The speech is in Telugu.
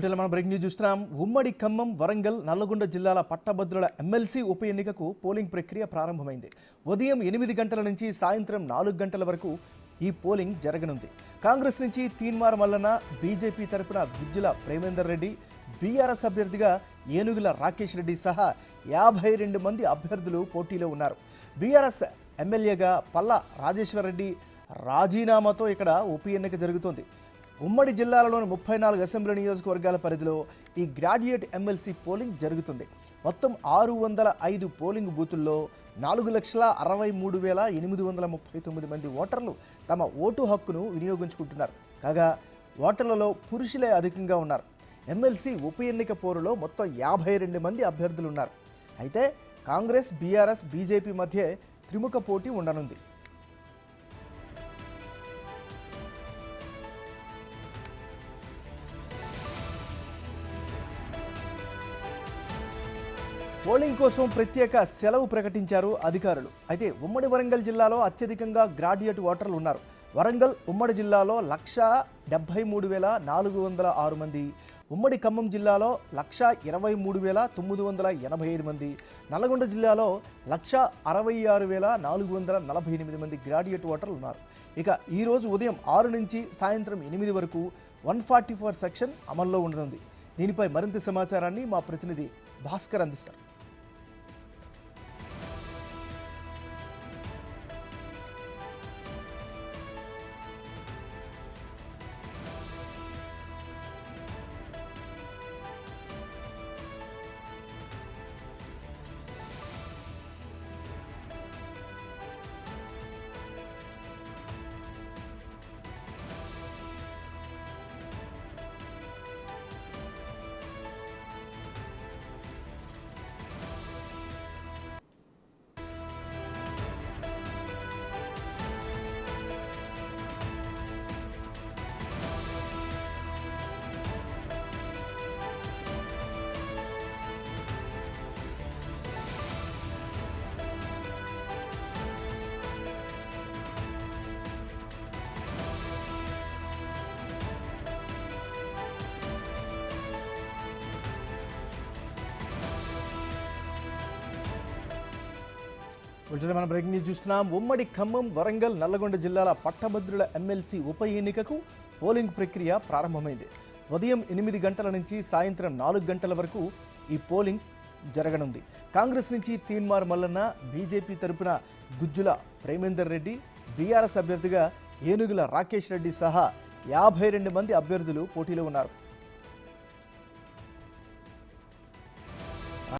మనం బ్రేక్ న్యూస్ చూస్తున్నాం. ఉమ్మడి ఖమ్మం, వరంగల్, నల్లగొండ జిల్లాల పట్టభద్రుల ఎమ్మెల్సీ ఉప ఎన్నికకు పోలింగ్ ప్రక్రియ ప్రారంభమైంది. ఉదయం 8 గంటల నుంచి సాయంత్రం 4 గంటల వరకు ఈ పోలింగ్ జరగనుంది. కాంగ్రెస్ నుంచి తీన్మార్ మల్లన్న, బీజేపీ తరపున గుజ్జుల ప్రేమేందర్ రెడ్డి, బీఆర్ఎస్ అభ్యర్థిగా ఏనుగుల రాకేష్ రెడ్డి సహా 52 మంది అభ్యర్థులు పోటీలో ఉన్నారు. బీఆర్ఎస్ ఎమ్మెల్యేగా పల్లా రాజేశ్వర్ రెడ్డి రాజీనామాతో ఇక్కడ ఉప ఎన్నిక జరుగుతోంది. ఉమ్మడి జిల్లాలలోని 34 అసెంబ్లీ నియోజకవర్గాల పరిధిలో ఈ గ్రాడ్యుయేట్ ఎమ్మెల్సీ పోలింగ్ జరుగుతుంది. మొత్తం 605 పోలింగ్ బూతుల్లో 4,63,839 మంది ఓటర్లు తమ ఓటు హక్కును వినియోగించుకుంటున్నారు. కాగా ఓటర్లలో పురుషులే అధికంగా ఉన్నారు. ఎమ్మెల్సీ ఉప ఎన్నిక పోరులో మొత్తం 52 మంది అభ్యర్థులు ఉన్నారు. అయితే కాంగ్రెస్, బీఆర్ఎస్, బీజేపీ మధ్య త్రిముఖ పోటీ ఉండనుంది. పోలింగ్ కోసం ప్రత్యేక సెలవు ప్రకటించారు అధికారులు. అయితే ఉమ్మడి వరంగల్ జిల్లాలో అత్యధికంగా గ్రాడ్యుయేట్ ఓటర్లు ఉన్నారు. వరంగల్ ఉమ్మడి జిల్లాలో 1,73,406 మంది, ఉమ్మడి ఖమ్మం జిల్లాలో 1,23,985 మంది, నల్లగొండ జిల్లాలో 1,66,448 మంది గ్రాడ్యుయేట్ ఓటర్లు ఉన్నారు. ఇక ఈరోజు ఉదయం 6 నుంచి సాయంత్రం 8 వరకు 144 సెక్షన్ అమల్లో ఉండనుంది. దీనిపై మరింత సమాచారాన్ని మా ప్రతినిధి భాస్కర్ అందిస్తారు. మనం బ్రేకింగ్ న్యూస్ చూస్తున్నాం. ఉమ్మడి ఖమ్మం, వరంగల్, నల్లగొండ జిల్లాల పట్టభద్రుల ఎమ్మెల్సీ ఉప ఎన్నికకు పోలింగ్ ప్రక్రియ ప్రారంభమైంది. ఉదయం 8 గంటల నుంచి సాయంత్రం 4 గంటల వరకు ఈ పోలింగ్ జరగనుంది. కాంగ్రెస్ నుంచి తీన్మార్ మల్లన్న, బీజేపీ తరపున గుజ్జుల ప్రేమేందర్ రెడ్డి, బీఆర్ఎస్ అభ్యర్థిగా ఏనుగుల రాకేష్ రెడ్డి సహా 52 మంది అభ్యర్థులు పోటీలో ఉన్నారు.